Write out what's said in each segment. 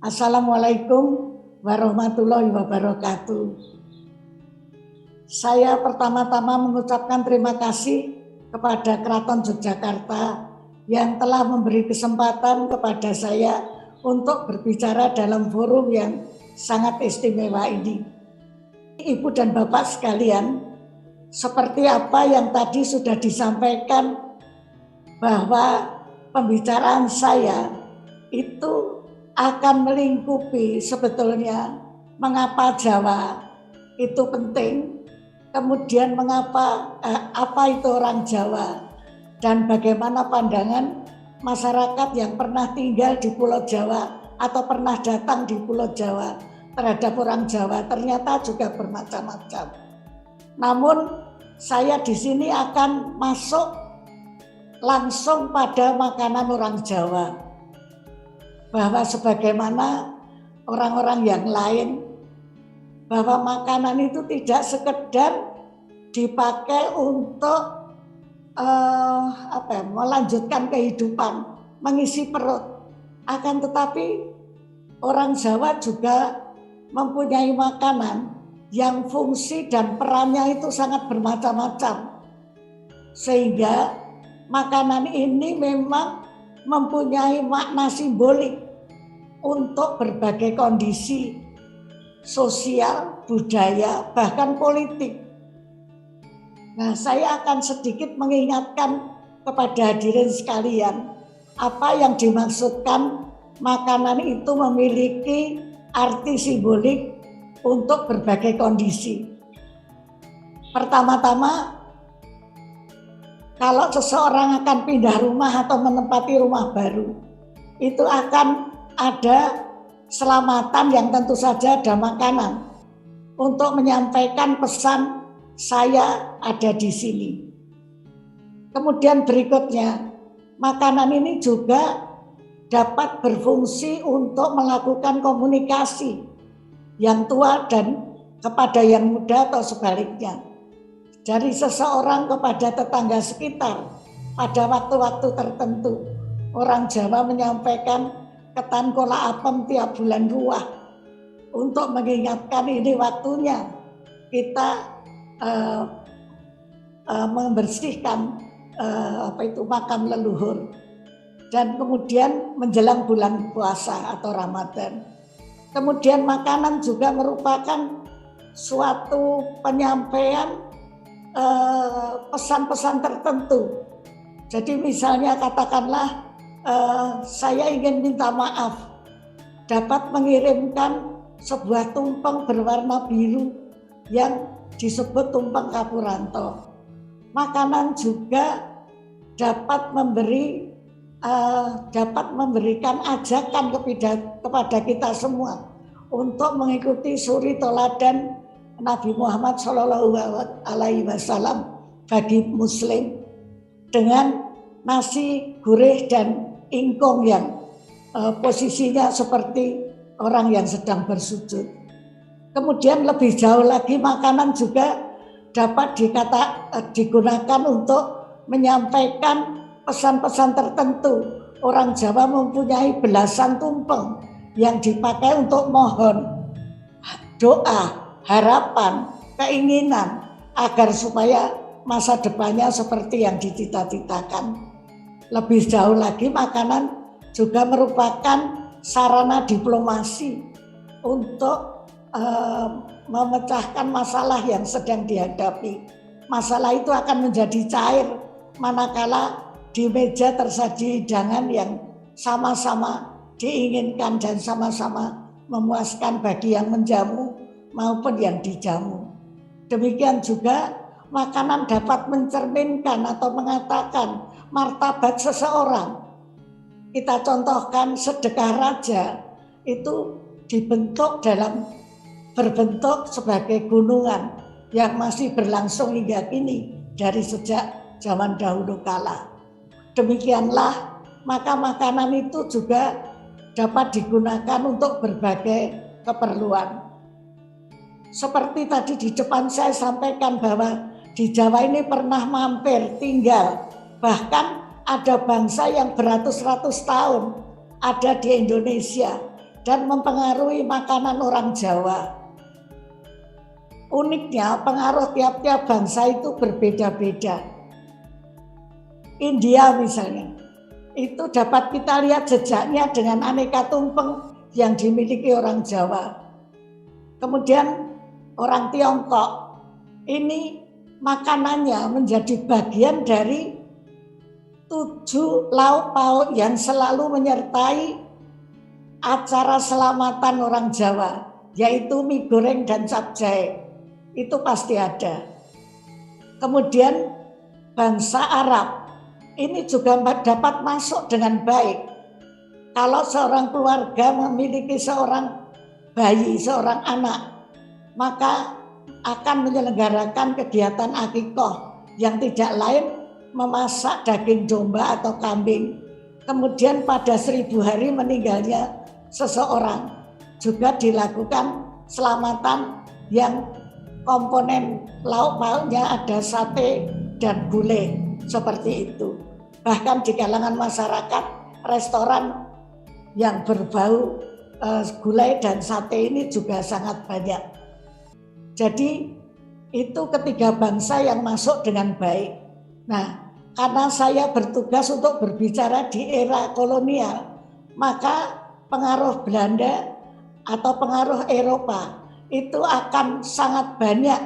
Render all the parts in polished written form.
Assalamualaikum warahmatullahi wabarakatuh. Saya pertama-tama mengucapkan terima kasih kepada Keraton Yogyakarta yang telah memberi kesempatan kepada saya untuk berbicara dalam forum yang sangat istimewa ini. Ibu dan Bapak sekalian, seperti apa yang tadi sudah disampaikan bahwa pembicaraan saya itu akan melingkupi sebetulnya mengapa Jawa itu penting, kemudian mengapa apa itu orang Jawa, dan bagaimana pandangan masyarakat yang pernah tinggal di Pulau Jawa atau pernah datang di Pulau Jawa terhadap orang Jawa ternyata juga bermacam-macam. Namun saya di sini akan masuk langsung pada makanan orang Jawa, bahwa sebagaimana orang-orang yang lain, bahwa makanan itu tidak sekedar dipakai untuk melanjutkan kehidupan, mengisi perut, akan tetapi orang Jawa juga mempunyai makanan yang fungsi dan perannya itu sangat bermacam-macam, sehingga makanan ini memang mempunyai makna simbolik untuk berbagai kondisi sosial, budaya, bahkan politik. Nah, saya akan sedikit mengingatkan kepada hadirin sekalian apa yang dimaksudkan makanan itu memiliki arti simbolik untuk berbagai kondisi. Pertama-tama, kalau seseorang akan pindah rumah atau menempati rumah baru, itu akan ada selamatan yang tentu saja ada makanan untuk menyampaikan pesan saya ada di sini. Kemudian berikutnya, makanan ini juga dapat berfungsi untuk melakukan komunikasi yang tua dan kepada yang muda atau sebaliknya, dari seseorang kepada tetangga sekitar pada waktu-waktu tertentu. Orang Jawa menyampaikan ketan kola apem tiap bulan ruah untuk mengingatkan ini waktunya kita membersihkan makam leluhur. Dan kemudian menjelang bulan puasa atau Ramadan. Kemudian makanan juga merupakan suatu penyampaian pesan-pesan tertentu. Jadi misalnya katakanlah saya ingin minta maaf, dapat mengirimkan sebuah tumpeng berwarna biru yang disebut tumpeng Kapuranto. Makanan juga dapat memberikan ajakan kepada kita semua untuk mengikuti suri toladan Nabi Muhammad Shallallahu Alaihi Wasallam bagi Muslim dengan nasi gurih dan ingkung yang posisinya seperti orang yang sedang bersujud. Kemudian lebih jauh lagi makanan juga dapat digunakan untuk menyampaikan pesan-pesan tertentu. Orang Jawa mempunyai belasan tumpeng yang dipakai untuk mohon doa, harapan, keinginan agar supaya masa depannya seperti yang dicita-citakan. Lebih jauh lagi makanan juga merupakan sarana diplomasi untuk memecahkan masalah yang sedang dihadapi. Masalah itu akan menjadi cair manakala di meja tersaji hidangan yang sama-sama diinginkan dan sama-sama memuaskan bagi yang menjamu maupun yang dijamu. Demikian juga makanan dapat mencerminkan atau mengatakan martabat seseorang. Kita contohkan sedekah raja itu berbentuk sebagai gunungan yang masih berlangsung hingga kini dari sejak zaman dahulu kala. Demikianlah maka makanan itu juga dapat digunakan untuk berbagai keperluan. Seperti tadi di depan saya sampaikan bahwa di Jawa ini pernah mampir tinggal, bahkan ada bangsa yang beratus-ratus tahun ada di Indonesia dan mempengaruhi makanan orang Jawa. Uniknya pengaruh tiap-tiap bangsa itu berbeda-beda. India misalnya, itu dapat kita lihat jejaknya dengan aneka tumpeng yang dimiliki orang Jawa. Kemudian orang Tiongkok, ini makanannya menjadi bagian dari 7 lauk pauk yang selalu menyertai acara selamatan orang Jawa, yaitu mie goreng dan capcay. Itu pasti ada. Kemudian bangsa Arab, ini juga dapat masuk dengan baik. Kalau seorang keluarga memiliki seorang bayi, seorang anak, maka akan menyelenggarakan kegiatan akikoh yang tidak lain memasak daging domba atau kambing. Kemudian pada 1000 hari meninggalnya seseorang juga dilakukan selamatan yang komponen lauk pauknya ada sate dan gulai seperti itu. Bahkan di kalangan masyarakat, restoran yang berbau gulai dan sate ini juga sangat banyak. Jadi itu ketiga bangsa yang masuk dengan baik. Nah, karena saya bertugas untuk berbicara di era kolonial, maka pengaruh Belanda atau pengaruh Eropa itu akan sangat banyak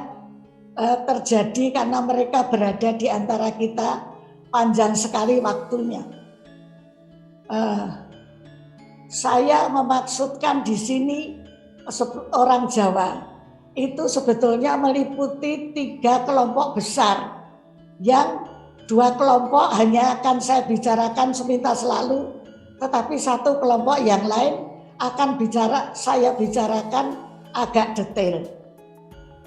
terjadi karena mereka berada di antara kita panjang sekali waktunya. Saya memaksudkan di sini orang Jawa itu sebetulnya meliputi 3 kelompok besar, yang 2 kelompok hanya akan saya bicarakan sepintas lalu, tetapi 1 kelompok yang lain akan saya bicarakan agak detail.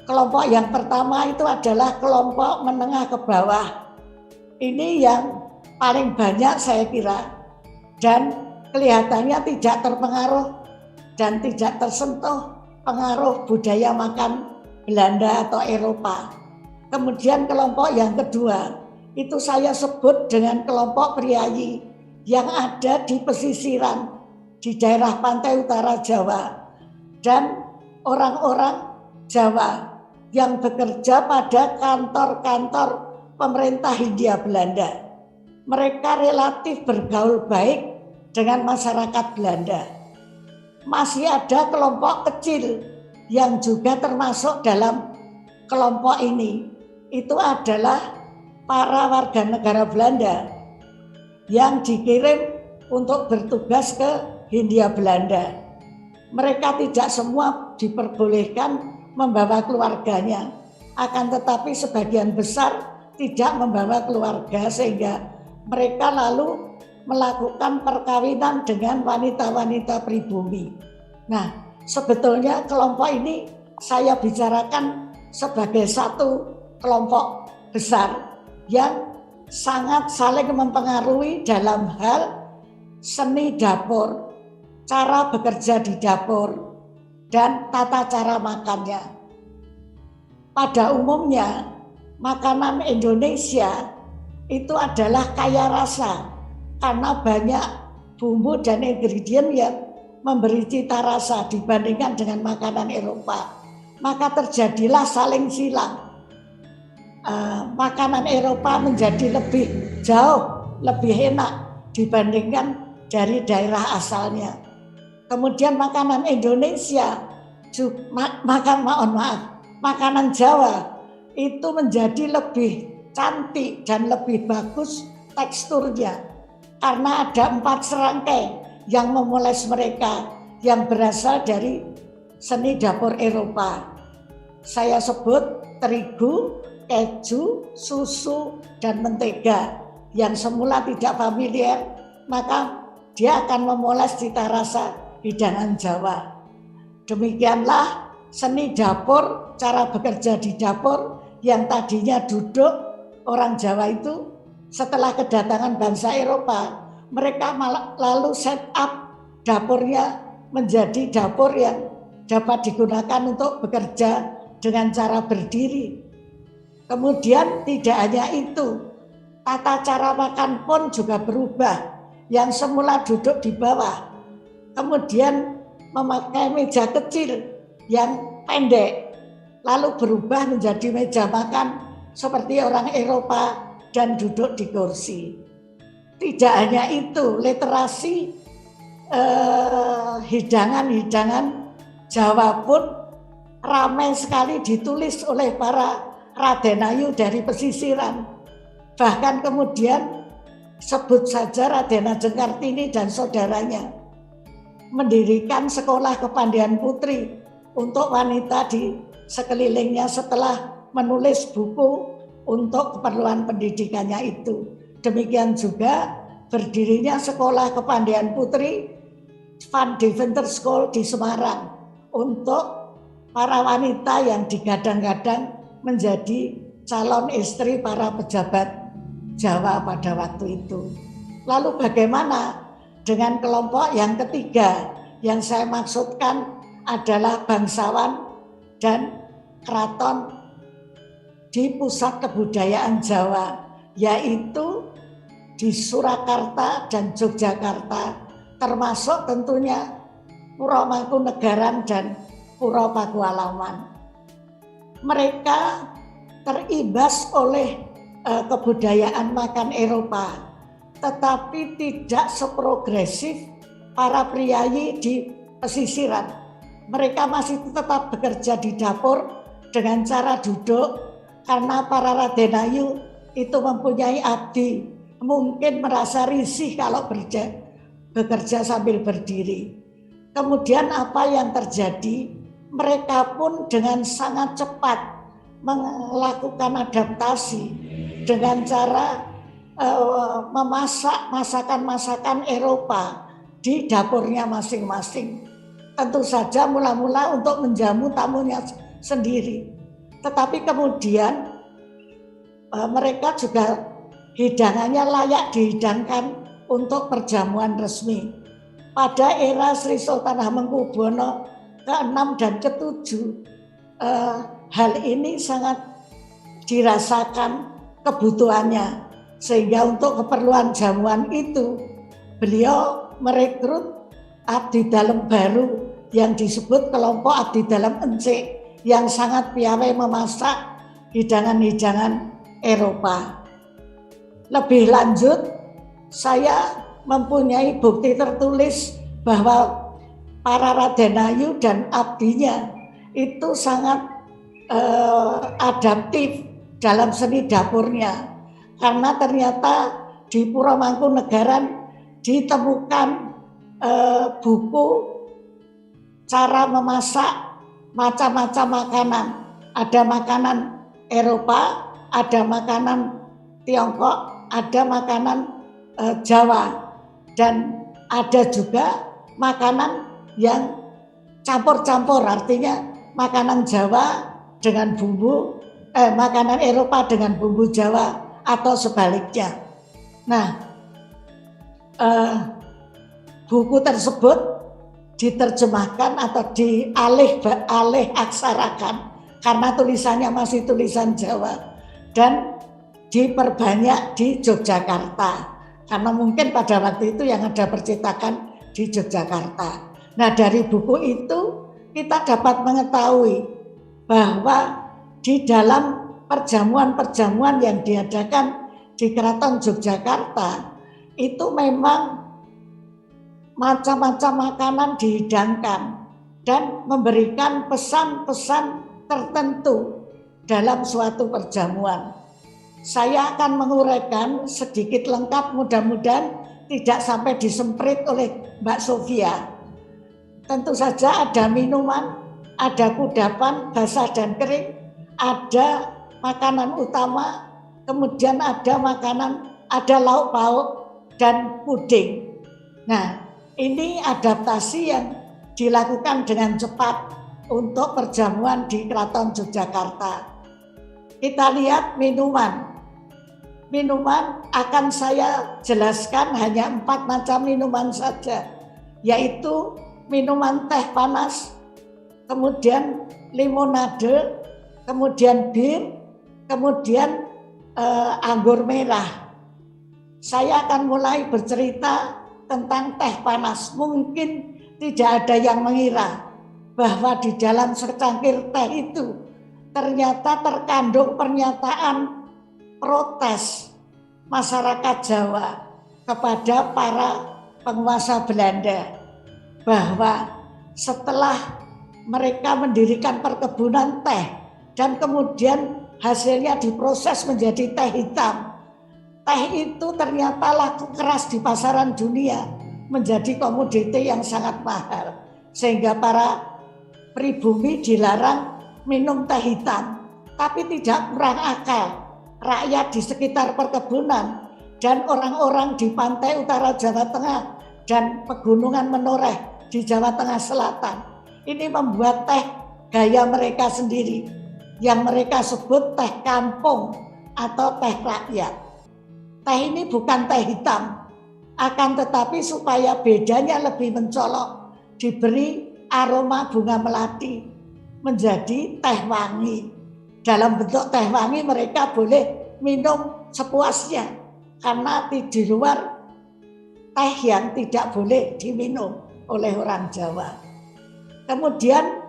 Kelompok yang pertama itu adalah kelompok menengah ke bawah. Ini yang paling banyak saya kira, dan kelihatannya tidak terpengaruh dan tidak tersentuh pengaruh budaya makan Belanda atau Eropa. Kemudian kelompok yang kedua itu saya sebut dengan kelompok priayi yang ada di pesisiran di daerah pantai utara Jawa dan orang-orang Jawa yang bekerja pada kantor-kantor pemerintah Hindia Belanda. Mereka relatif bergaul baik dengan masyarakat Belanda. Masih ada kelompok kecil yang juga termasuk dalam kelompok ini. Itu adalah para warga negara Belanda yang dikirim untuk bertugas ke Hindia Belanda. Mereka tidak semua diperbolehkan membawa keluarganya, akan tetapi sebagian besar tidak membawa keluarga, sehingga mereka lalu melakukan perkawinan dengan wanita-wanita pribumi. Nah, sebetulnya kelompok ini saya bicarakan sebagai satu kelompok besar yang sangat saling mempengaruhi dalam hal seni dapur, cara bekerja di dapur, dan tata cara makannya. Pada umumnya, makanan Indonesia itu adalah kaya rasa karena banyak bumbu dan ingredient yang memberi cita rasa dibandingkan dengan makanan Eropa. Maka terjadilah saling silang. Makanan Eropa menjadi jauh lebih enak dibandingkan dari daerah asalnya. Kemudian makanan Indonesia, makanan Jawa itu menjadi lebih cantik dan lebih bagus teksturnya karena ada 4 serangkai yang memoles mereka yang berasal dari seni dapur Eropa. Saya sebut terigu, keju, susu, dan mentega yang semula tidak familiar, maka dia akan memoles cita rasa hidangan Jawa. Demikianlah seni dapur, cara bekerja di dapur yang tadinya duduk orang Jawa itu setelah kedatangan bangsa Eropa, mereka lalu set up dapurnya menjadi dapur yang dapat digunakan untuk bekerja dengan cara berdiri. Kemudian tidak hanya itu, tata cara makan pun juga berubah. Yang semula duduk di bawah, kemudian memakai meja kecil yang pendek, lalu berubah menjadi meja makan seperti orang Eropa dan duduk di kursi. Tidak hanya itu, literasi hidangan-hidangan Jawa pun ramai sekali ditulis oleh para Radenayu dari pesisiran. Bahkan kemudian sebut saja Raden Ajeng Kartini dan saudaranya mendirikan sekolah kepandaian putri untuk wanita di sekelilingnya setelah menulis buku untuk keperluan pendidikannya itu. Demikian juga berdirinya sekolah kepandaian putri Van Deventer School di Semarang untuk para wanita yang digadang-gadang menjadi calon istri para pejabat Jawa pada waktu itu. Lalu bagaimana dengan kelompok yang ketiga yang saya maksudkan adalah bangsawan dan keraton di pusat kebudayaan Jawa, yaitu di Surakarta dan Yogyakarta, termasuk tentunya Pura Mangkunegaran dan Pura Pakualaman. Mereka terimbas oleh kebudayaan makan Eropa, tetapi tidak seprogresif para priayi di pesisiran. Mereka masih tetap bekerja di dapur dengan cara duduk, karena para Radenayu itu mempunyai abdi, mungkin merasa risih kalau bekerja sambil berdiri. Kemudian apa yang terjadi? Mereka pun dengan sangat cepat melakukan adaptasi dengan cara memasak masakan-masakan Eropa di dapurnya masing-masing. Tentu saja mula-mula untuk menjamu tamunya sendiri. Tetapi kemudian mereka juga hidangannya layak dihidangkan untuk perjamuan resmi. Pada era Sri Sultan Hamengkubuwono ke-6 dan ke-7, hal ini sangat dirasakan kebutuhannya, sehingga untuk keperluan jamuan itu beliau merekrut abdi dalam baru yang disebut kelompok abdi dalam Encik yang sangat piawai memasak hidangan-hidangan Eropa. Lebih lanjut, saya mempunyai bukti tertulis bahwa para Radenayu dan abdinya itu sangat adaptif dalam seni dapurnya, karena ternyata di Pura Mangkunegaran ditemukan buku cara memasak macam-macam makanan. Ada makanan Eropa, ada makanan Tiongkok, ada makanan Jawa, dan ada juga makanan yang campur-campur, artinya makanan Jawa dengan bumbu, makanan Eropa dengan bumbu Jawa atau sebaliknya. Nah, buku tersebut diterjemahkan atau dialih aksarakan karena tulisannya masih tulisan Jawa dan diperbanyak di Yogyakarta karena mungkin pada waktu itu yang ada percetakan di Yogyakarta. Nah, dari buku itu kita dapat mengetahui bahwa di dalam perjamuan-perjamuan yang diadakan di Keraton Yogyakarta itu memang macam-macam makanan dihidangkan dan memberikan pesan-pesan tertentu dalam suatu perjamuan. Saya akan menguraikan sedikit lengkap, mudah-mudahan tidak sampai disemprit oleh Mbak Sofia. Tentu saja ada minuman, ada kudapan basah dan kering, ada makanan utama, kemudian ada makanan, ada lauk pauk dan puding. Nah, ini adaptasi yang dilakukan dengan cepat untuk perjamuan di Keraton Yogyakarta. Kita lihat minuman. Minuman akan saya jelaskan hanya 4 macam minuman saja, yaitu minuman teh panas, kemudian limonade, kemudian bir, kemudian anggur merah. Saya akan mulai bercerita tentang teh panas. Mungkin tidak ada yang mengira bahwa di dalam secangkir teh itu ternyata terkandung pernyataan protes masyarakat Jawa kepada para penguasa Belanda, bahwa setelah mereka mendirikan perkebunan teh dan kemudian hasilnya diproses menjadi teh hitam, teh itu ternyata laku keras di pasaran dunia, menjadi komoditi yang sangat mahal, sehingga para pribumi dilarang minum teh hitam. Tapi tidak kurang akal, rakyat di sekitar perkebunan dan orang-orang di pantai utara Jawa Tengah dan pegunungan menoreh di Jawa Tengah Selatan ini membuat teh gaya mereka sendiri yang mereka sebut teh kampung atau teh rakyat. Teh ini bukan teh hitam, akan tetapi supaya bedanya lebih mencolok diberi aroma bunga melati menjadi teh wangi. Dalam bentuk teh wangi mereka boleh minum sepuasnya, karena di luar teh yang tidak boleh diminum oleh orang Jawa. Kemudian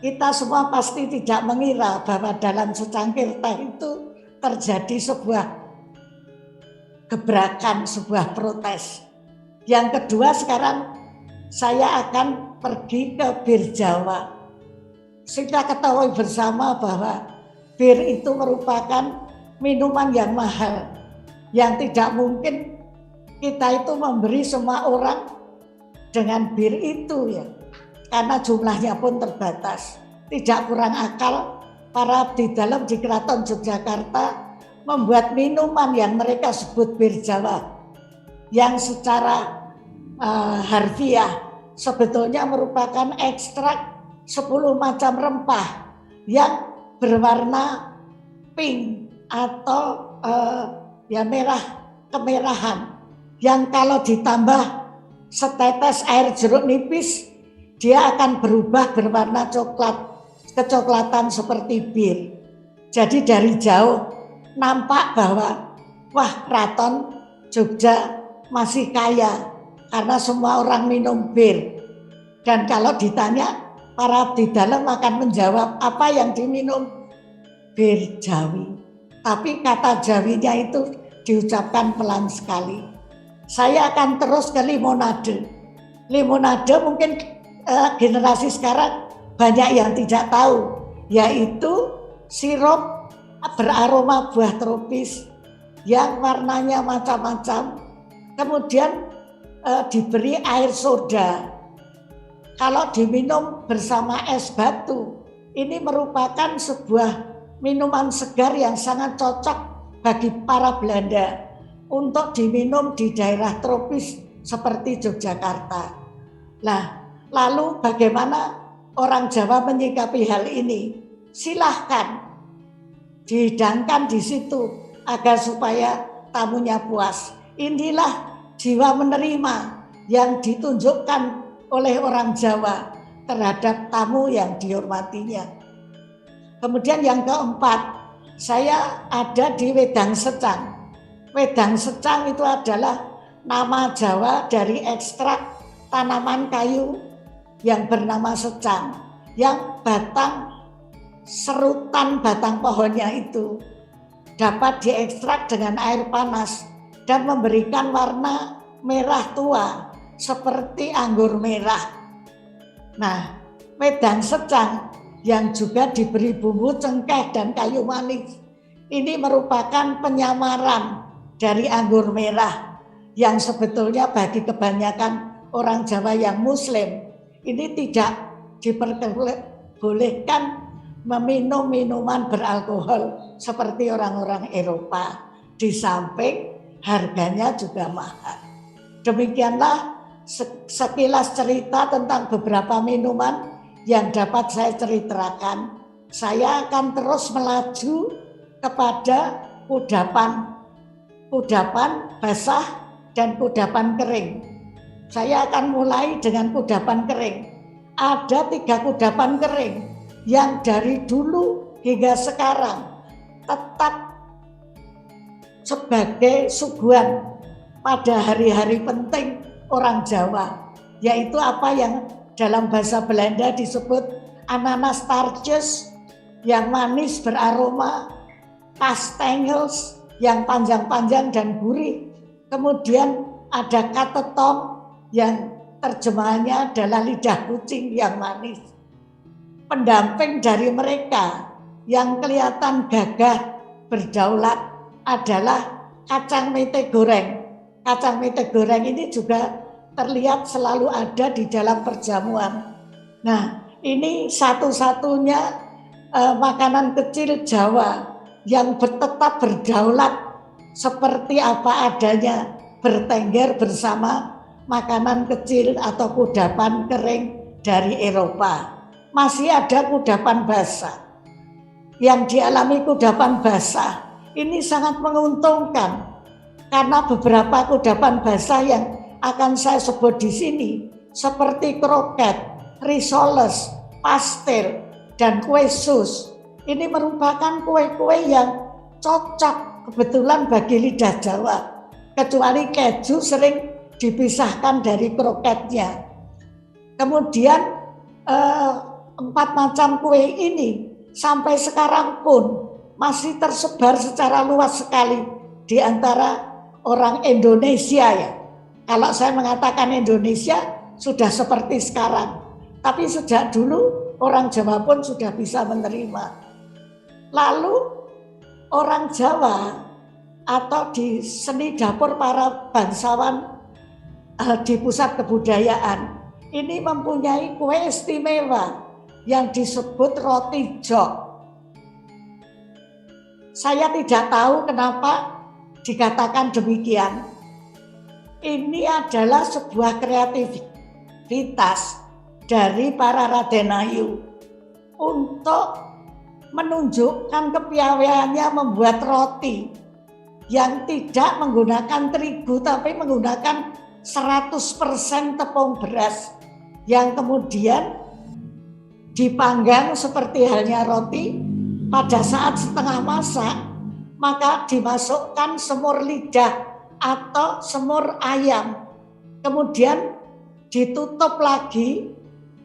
kita semua pasti tidak mengira bahwa dalam secangkir teh itu terjadi sebuah gebrakan, sebuah protes. Yang kedua, sekarang saya akan pergi ke bir Jawa. Kita ketahui bersama bahwa bir itu merupakan minuman yang mahal, yang tidak mungkin kita itu memberi semua orang dengan bir itu ya, karena jumlahnya pun terbatas. Tidak kurang akal para abdi dalam di Keraton Yogyakarta membuat minuman yang mereka sebut bir Jawa, yang secara harfiah sebetulnya merupakan ekstrak 10 macam rempah yang berwarna pink atau ya merah kemerahan, yang kalau ditambah setetes air jeruk nipis dia akan berubah berwarna coklat, kecoklatan seperti bir. Jadi dari jauh nampak bahwa wah, Keraton Jogja masih kaya karena semua orang minum bir. Dan kalau ditanya, para abdi dalam akan menjawab apa yang diminum, bir Jawi. Tapi kata Jawinya itu diucapkan pelan sekali. Saya akan terus ke limonade. Limonade mungkin generasi sekarang banyak yang tidak tahu, yaitu sirup beraroma buah tropis yang warnanya macam-macam, kemudian diberi air soda. Kalau diminum bersama es batu, ini merupakan sebuah minuman segar yang sangat cocok bagi para Belanda untuk diminum di daerah tropis seperti Yogyakarta. Nah, lalu bagaimana orang Jawa menyikapi hal ini? Silahkan dihidangkan di situ agar supaya tamunya puas. Inilah jiwa menerima yang ditunjukkan oleh orang Jawa terhadap tamu yang dihormatinya. Kemudian yang keempat, saya ada di Wedang Secang. Wedang Secang itu adalah nama Jawa dari ekstrak tanaman kayu yang bernama secang, yang batang serutan batang pohonnya itu dapat diekstrak dengan air panas dan memberikan warna merah tua seperti anggur merah. Nah, Wedang Secang yang juga diberi bumbu cengkeh dan kayu manis ini merupakan penyamaran dari anggur merah yang sebetulnya bagi kebanyakan orang Jawa yang Muslim ini tidak diperbolehkan meminum minuman beralkohol seperti orang-orang Eropa, di samping harganya juga mahal. Demikianlah sekilas cerita tentang beberapa minuman yang dapat saya ceritakan. Saya akan terus melaju kepada kudapan basah dan kudapan kering. Saya akan mulai dengan kudapan kering. Ada 3 kudapan kering yang dari dulu hingga sekarang tetap sebagai suguhan pada hari-hari penting orang Jawa, yaitu apa yang dalam bahasa Belanda disebut ananas tartjes yang manis beraroma, kastengels yang panjang-panjang dan gurih, kemudian ada katetong yang terjemahannya adalah lidah kucing yang manis. Pendamping dari mereka yang kelihatan gagah berdaulat adalah kacang mete goreng. Kacang mete goreng ini juga terlihat selalu ada di dalam perjamuan. Nah, ini satu-satunya makanan kecil Jawa yang tetap berdaulat seperti apa adanya, bertengger bersama makanan kecil atau kudapan kering dari Eropa. Masih ada kudapan basah. Yang dialami kudapan basah ini sangat menguntungkan karena beberapa kudapan basah yang akan saya sebut di sini seperti kroket, risoles, pastel, dan kue sus. Ini merupakan kue-kue yang cocok kebetulan bagi lidah Jawa. Kecuali keju sering dipisahkan dari kroketnya. Kemudian 4 macam kue ini sampai sekarang pun masih tersebar secara luas sekali di antara orang Indonesia ya. Kalau saya mengatakan Indonesia sudah seperti sekarang, tapi sejak dulu orang Jawa pun sudah bisa menerima. Lalu orang Jawa atau di seni dapur para bangsawan di pusat kebudayaan ini mempunyai kue istimewa yang disebut roti jok. Saya tidak tahu kenapa dikatakan demikian. Ini adalah sebuah kreativitas dari para Radenayu untuk menunjukkan kepiawaiannya membuat roti yang tidak menggunakan terigu tapi menggunakan 100% tepung beras yang kemudian dipanggang seperti halnya roti. Pada saat setengah masak maka dimasukkan semur lidah atau semur ayam, kemudian ditutup lagi,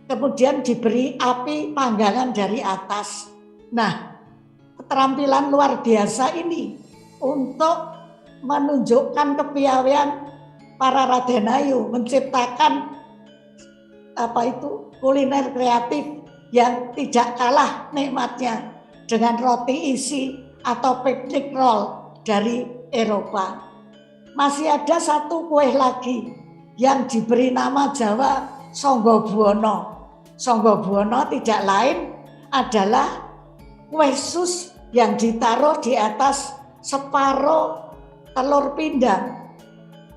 kemudian diberi api panggangan dari atas. Nah, keterampilan luar biasa ini untuk menunjukkan kepiawaian para Radenayu menciptakan kuliner kreatif yang tidak kalah nikmatnya dengan roti isi atau piknik roll dari Eropa. Masih ada satu kue lagi yang diberi nama Jawa Sangga Buwana. Sangga Buwana tidak lain adalah kue sus yang ditaruh di atas separuh telur pindang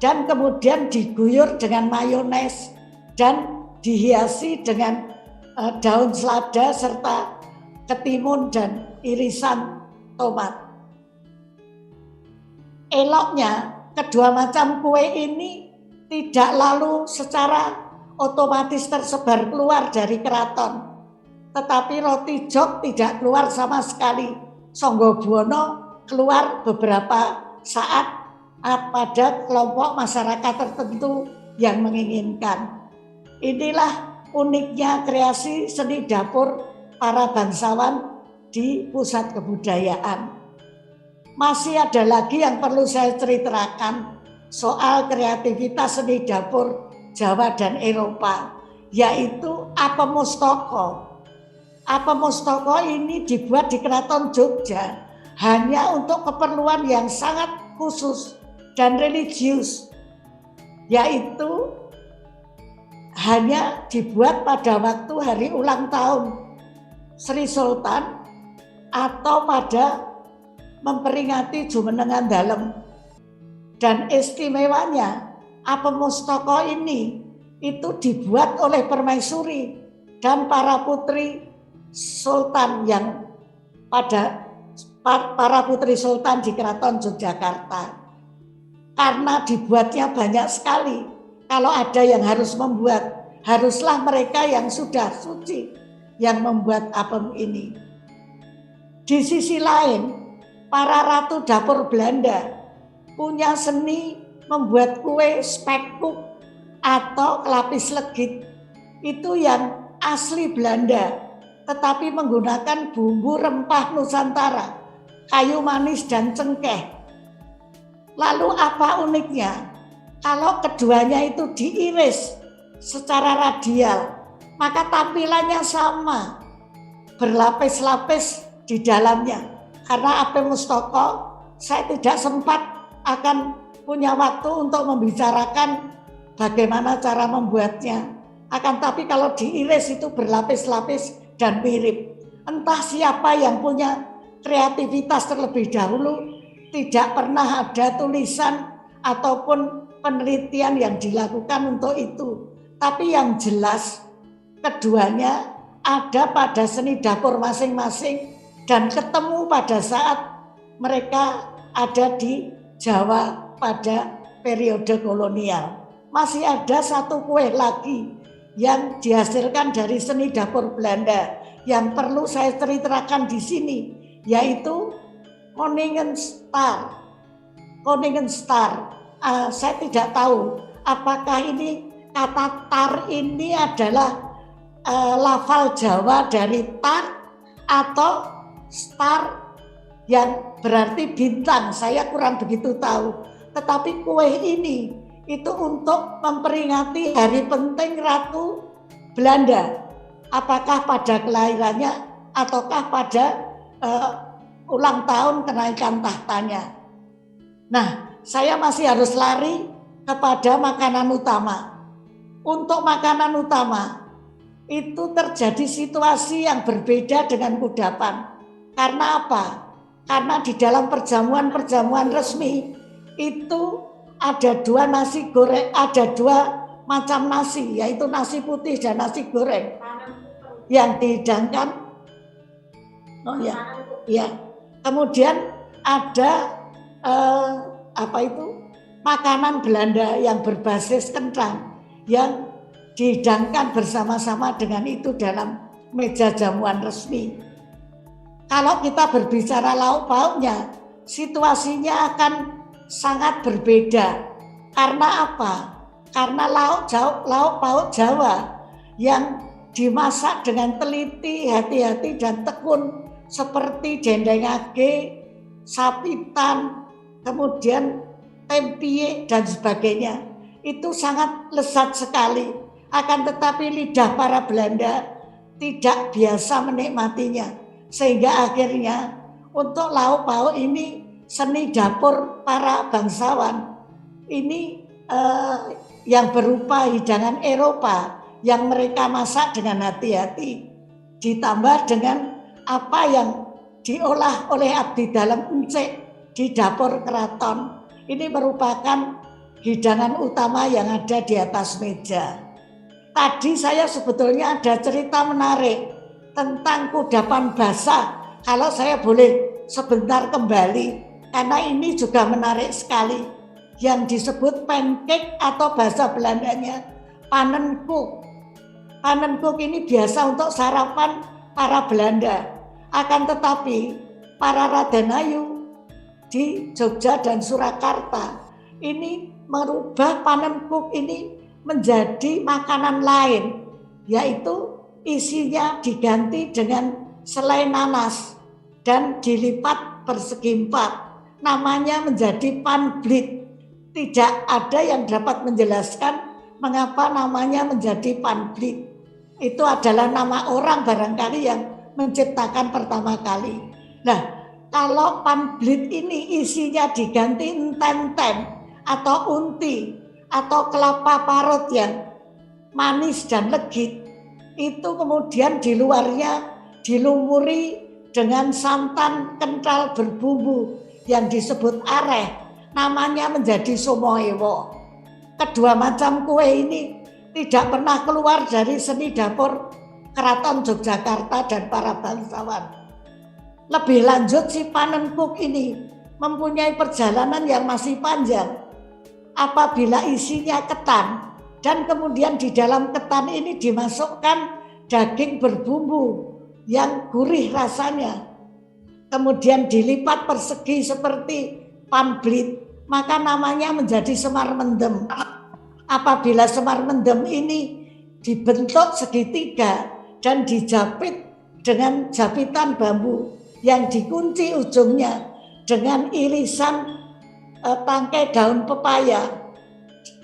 dan kemudian diguyur dengan mayones dan dihiasi dengan daun selada serta ketimun dan irisan tomat. Eloknya kedua macam kue ini tidak lalu secara otomatis tersebar keluar dari keraton, tetapi roti jok tidak keluar sama sekali. Sangga Buwana keluar beberapa saat pada kelompok masyarakat tertentu yang menginginkan. Inilah uniknya kreasi seni dapur para bangsawan di pusat kebudayaan. Masih ada lagi yang perlu saya ceritakan soal kreativitas seni dapur Jawa dan Eropa, yaitu apem mustaka. Apem mustaka ini dibuat di Keraton Jogja hanya untuk keperluan yang sangat khusus dan religius, yaitu hanya dibuat pada waktu hari ulang tahun Sri Sultan atau pada memperingati Jumenengan Dalem. Dan istimewanya apem mustaka ini itu dibuat oleh permaisuri dan para putri sultan yang para putri sultan di Keraton Yogyakarta. Karena dibuatnya banyak sekali, kalau ada yang harus membuat, haruslah mereka yang sudah suci yang membuat apem ini. Di sisi lain, para ratu dapur Belanda punya seni membuat kue spekkoek atau kelapis legit itu yang asli Belanda, tetapi menggunakan bumbu rempah Nusantara, kayu manis dan cengkeh. Lalu apa uniknya? Kalau keduanya itu diiris secara radial, maka tampilannya sama, berlapis-lapis di dalamnya. Karena AP Mustoko, saya tidak sempat akan punya waktu untuk membicarakan bagaimana cara membuatnya. Akan tapi kalau diiris itu berlapis-lapis dan mirip. Entah siapa yang punya kreativitas terlebih dahulu, tidak pernah ada tulisan ataupun penelitian yang dilakukan untuk itu. Tapi yang jelas keduanya ada pada seni dapur masing-masing dan ketemu pada saat mereka ada di Jawa pada periode kolonial. Masih ada satu kue lagi yang dihasilkan dari seni dapur Belanda yang perlu saya ceritakan di sini, yaitu Koningstar. Saya tidak tahu apakah ini kata tar ini adalah lafal Jawa dari tar atau star yang berarti bintang. Saya kurang begitu tahu. Tetapi kue ini itu untuk memperingati hari penting Ratu Belanda. Apakah pada kelahirannya ataukah pada ulang tahun kenaikan tahtanya. Nah, saya masih harus lari kepada makanan utama. Untuk makanan utama, itu terjadi situasi yang berbeda dengan kudapan. Karena apa? Karena di dalam perjamuan-perjamuan resmi, itu ada dua nasi goreng, ada dua macam nasi, yaitu nasi putih dan nasi goreng. Yang dihidangkan, kemudian ada makanan Belanda yang berbasis kentang yang dihidangkan bersama-sama dengan itu dalam meja jamuan resmi. Kalau kita berbicara lauk pauknya, situasinya akan sangat berbeda. Karena apa? Karena lauk pauk Jawa yang dimasak dengan teliti, hati-hati dan tekun seperti dendeng age, sapitan, kemudian tempie dan sebagainya, itu sangat lezat sekali. Akan tetapi lidah para Belanda tidak biasa menikmatinya, sehingga akhirnya untuk lauk pauk ini seni dapur para bangsawan ini yang berupa hidangan Eropa yang mereka masak dengan hati-hati, ditambah dengan apa yang diolah oleh abdi dalam encik di dapur keraton. Ini merupakan hidangan utama yang ada di atas meja. Tadi saya sebetulnya ada cerita menarik tentang kudapan basah. Kalau saya boleh sebentar kembali, karena ini juga menarik sekali. Yang disebut pancake atau bahasa Belandanya panenkoek. Panenkoek ini biasa untuk sarapan para Belanda. Akan tetapi para Radenayu di Jogja dan Surakarta ini merubah panenkoek ini menjadi makanan lain, yaitu isinya diganti dengan selai nanas dan dilipat persegi 4. Namanya menjadi panblit. Tidak ada yang dapat menjelaskan mengapa namanya menjadi panblit. Itu adalah nama orang barangkali yang menciptakan pertama kali. Nah, kalau panblit ini isinya diganti enten-ten atau unti atau kelapa parut yang manis dan legit, itu kemudian di luarnya dilumuri dengan santan kental berbumbu yang disebut areh, namanya menjadi somoewo. Kedua macam kue ini tidak pernah keluar dari seni dapur Keraton Yogyakarta dan para bangsawan. Lebih lanjut, si panenkoek ini mempunyai perjalanan yang masih panjang. Apabila isinya ketan dan kemudian di dalam ketan ini dimasukkan daging berbumbu yang gurih rasanya, kemudian dilipat persegi seperti panblit, maka namanya menjadi Semar Mendem. Apabila Semar Mendem ini dibentuk segitiga dan dijapit dengan japitan bambu yang dikunci ujungnya dengan irisan tangkai daun pepaya.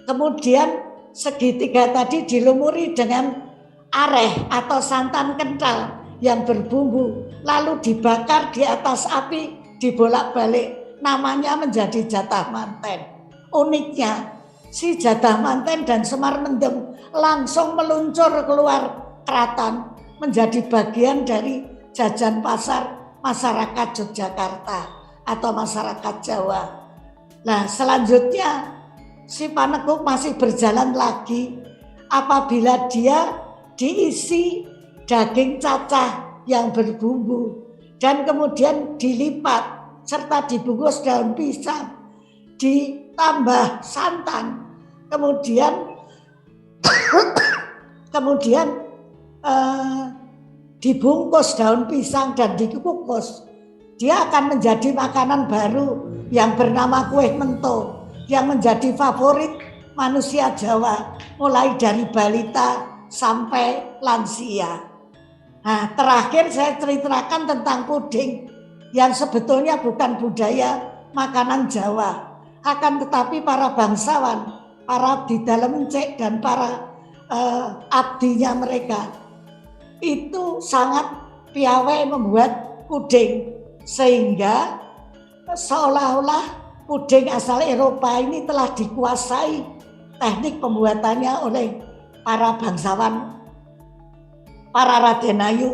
Kemudian segitiga tadi dilumuri dengan areh atau santan kental yang berbumbu, lalu dibakar di atas api, dibolak-balik, namanya menjadi jatah manten. Uniknya, si jatah manten dan Semar Mendem langsung meluncur keluar keraton menjadi bagian dari jajan pasar masyarakat Yogyakarta atau masyarakat Jawa. Nah, selanjutnya si Panekuk masih berjalan lagi apabila dia diisi daging cacah yang berbumbu dan kemudian dilipat serta dibungkus daun pisang, ditambah santan, kemudian dibungkus daun pisang dan dikukus. Dia akan menjadi makanan baru yang bernama kue mento yang menjadi favorit manusia Jawa mulai dari balita sampai lansia. Nah, terakhir saya ceritakan tentang puding yang sebetulnya bukan budaya makanan Jawa, akan tetapi para bangsawan, para abdi dalam Encik dan para abdinya mereka itu sangat piawai membuat puding, sehingga seolah-olah puding asal Eropa ini telah dikuasai teknik pembuatannya oleh para bangsawan, para Raden Ayu,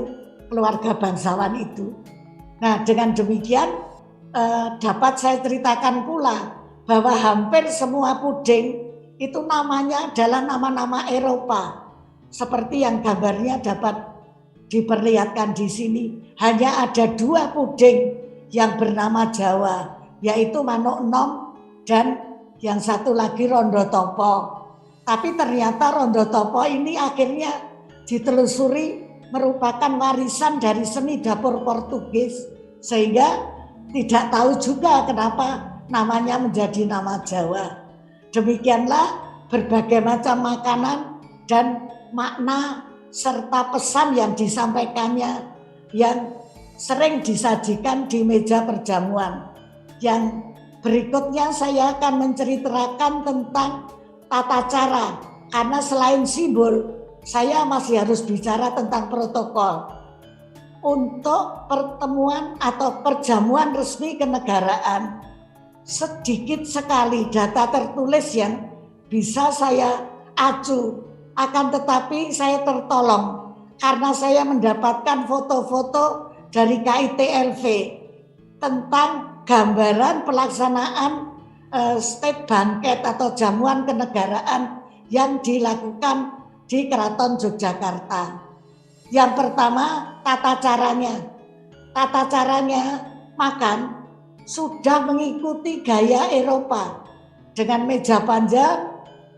keluarga bangsawan itu. Nah, dengan demikian dapat saya ceritakan pula bahwa hampir semua puding itu namanya adalah nama-nama Eropa, seperti yang gambarnya dapat diperlihatkan di sini. Hanya ada 2 puding yang bernama Jawa, yaitu Manuk Enom dan yang satu lagi Rondo Topo. Tapi ternyata Rondo Topo ini akhirnya ditelusuri merupakan warisan dari seni dapur Portugis, sehingga tidak tahu juga kenapa namanya menjadi nama Jawa. Demikianlah berbagai macam makanan dan makna serta pesan yang disampaikannya yang sering disajikan di meja perjamuan. Yang berikutnya saya akan menceritakan tentang tata cara, karena selain simbol saya masih harus bicara tentang protokol. Untuk pertemuan atau perjamuan resmi kenegaraan, sedikit sekali data tertulis yang bisa saya acu. Akan tetapi saya tertolong karena saya mendapatkan foto-foto dari KITLV tentang gambaran pelaksanaan state banquet atau jamuan kenegaraan yang dilakukan di Keraton Yogyakarta. Yang pertama, tata caranya. Tata caranya makan sudah mengikuti gaya Eropa dengan meja panjang,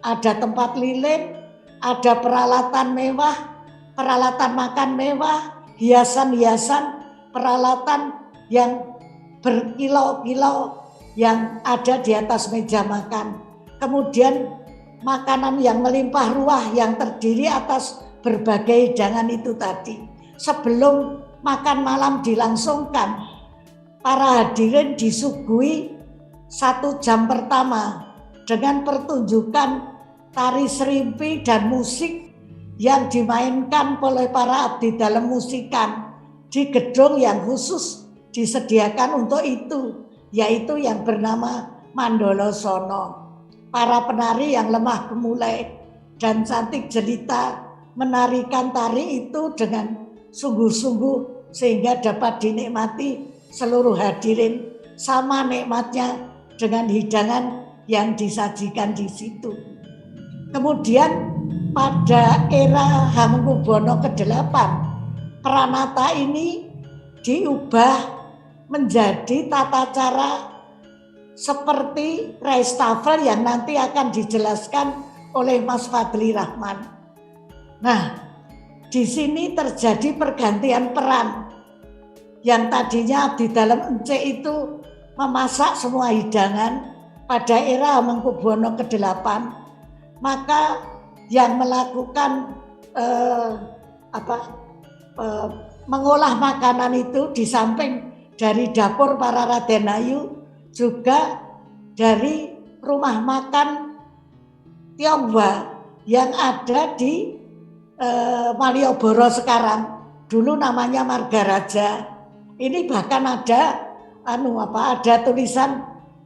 ada tempat lilin, ada peralatan mewah, peralatan makan mewah, hiasan-hiasan, peralatan yang berkilau-kilau yang ada di atas meja makan. Kemudian makanan yang melimpah ruah yang terdiri atas berbagai hidangan itu tadi. Sebelum makan malam dilangsungkan, para hadirin disuguhi 1 jam pertama dengan pertunjukan tari serimpi dan musik yang dimainkan oleh para abdi dalam musikan di gedung yang khusus disediakan untuk itu, yaitu yang bernama Mandala Sono. Para penari yang lemah gemulai dan cantik jelita menarikan tari itu dengan sungguh-sungguh sehingga dapat dinikmati seluruh hadirin sama nikmatnya dengan hidangan yang disajikan di situ. Kemudian pada era Hamengkubuwono ke-8, Pranata ini diubah menjadi tata cara seperti Restafel yang nanti akan dijelaskan oleh Mas Fadli Rahman. Nah, di sini terjadi pergantian peran. Yang tadinya abdi dalam Encik itu memasak semua hidangan, pada era Hamengkubuwono ke-8, maka yang melakukan mengolah makanan itu di samping dari dapur para Raden Ayu juga dari rumah makan Tionghoa yang ada di Malioboro sekarang, dulu namanya Margaraja. Ini bahkan ada ada tulisan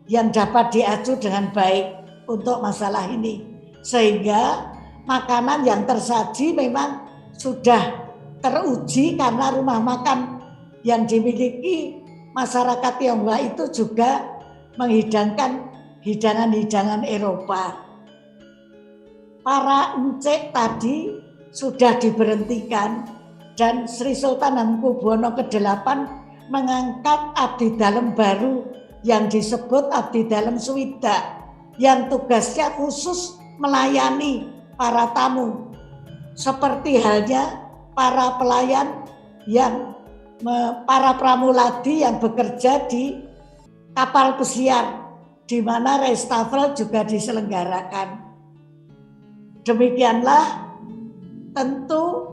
yang dapat diacu dengan baik untuk masalah ini, sehingga makanan yang tersaji memang sudah teruji karena rumah makan yang dimiliki masyarakat Tionghoa itu juga menghidangkan hidangan-hidangan Eropa. Para encik tadi sudah diberhentikan dan Sri Sultan Hamengkubuwono ke-8 mengangkat abdi dalam baru yang disebut abdi dalam Swidak, yang tugasnya khusus melayani para tamu, seperti halnya para pelayan para pramuladi yang bekerja di kapal pesiar, di mana restafel juga diselenggarakan. Demikianlah tentu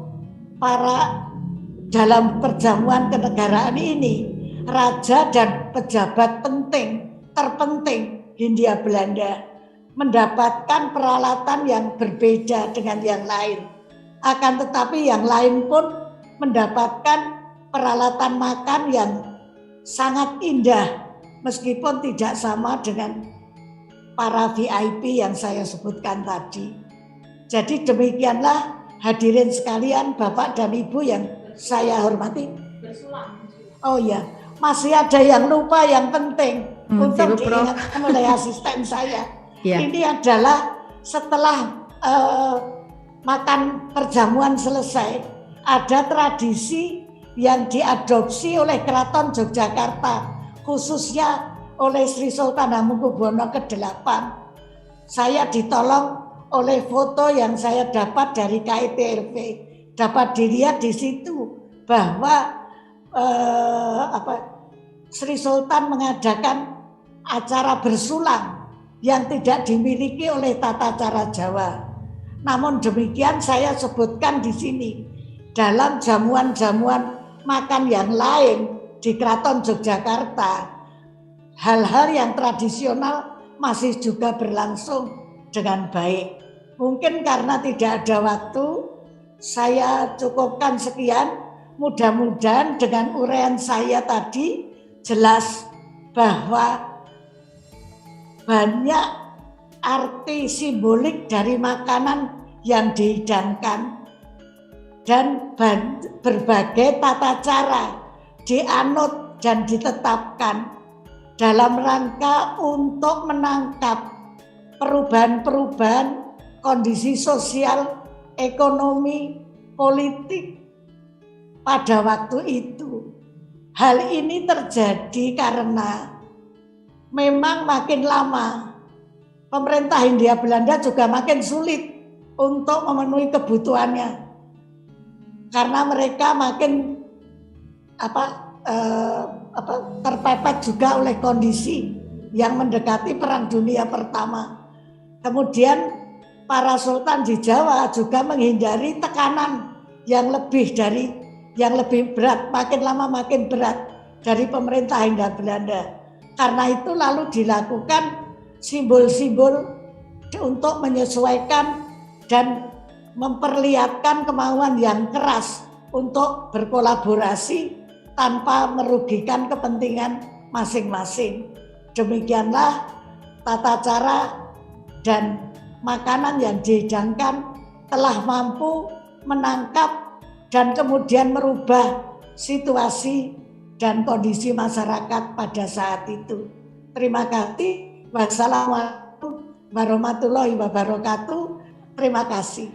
para dalam perjamuan kenegaraan ini, raja dan pejabat terpenting Hindia Belanda mendapatkan peralatan yang berbeda dengan yang lain. Akan tetapi yang lain pun mendapatkan peralatan makan yang sangat indah, meskipun tidak sama dengan para VIP yang saya sebutkan tadi. Jadi demikianlah hadirin sekalian, Bapak dan Ibu yang saya hormati. Oh ya, masih ada yang lupa yang penting untuk diingatkan oleh asisten saya. Ini adalah setelah makan perjamuan selesai, ada tradisi yang diadopsi oleh Keraton Yogyakarta, khususnya oleh Sri Sultan Hamengkubuwono ke-8. Saya ditolong oleh foto yang saya dapat dari KITRV. Dapat dilihat di situ bahwa Sri Sultan mengadakan acara bersulang yang tidak dimiliki oleh tata cara Jawa. Namun demikian saya sebutkan di sini, dalam jamuan-jamuan makan yang lain di Keraton Yogyakarta, hal-hal yang tradisional masih juga berlangsung dengan baik. Mungkin karena tidak ada waktu, saya cukupkan sekian. Mudah-mudahan dengan uraian saya tadi jelas bahwa banyak arti simbolik dari makanan yang dihidangkan dan berbagai tata cara dianut dan ditetapkan dalam rangka untuk menangkap perubahan-perubahan kondisi sosial, ekonomi, politik pada waktu itu. Hal ini terjadi karena memang makin lama pemerintah Hindia Belanda juga makin sulit untuk memenuhi kebutuhannya, karena mereka makin terpepet juga oleh kondisi yang mendekati Perang Dunia Pertama. Kemudian para sultan di Jawa juga menghindari tekanan yang lebih berat, makin lama makin berat dari pemerintah Hindia Belanda. Karena itu lalu dilakukan simbol-simbol untuk menyesuaikan dan memperlihatkan kemauan yang keras untuk berkolaborasi tanpa merugikan kepentingan masing-masing. Demikianlah tata cara dan makanan yang dihidangkan telah mampu menangkap dan kemudian merubah situasi dan kondisi masyarakat pada saat itu. Terima kasih. Wassalamualaikum warahmatullahi wabarakatuh. Terima kasih.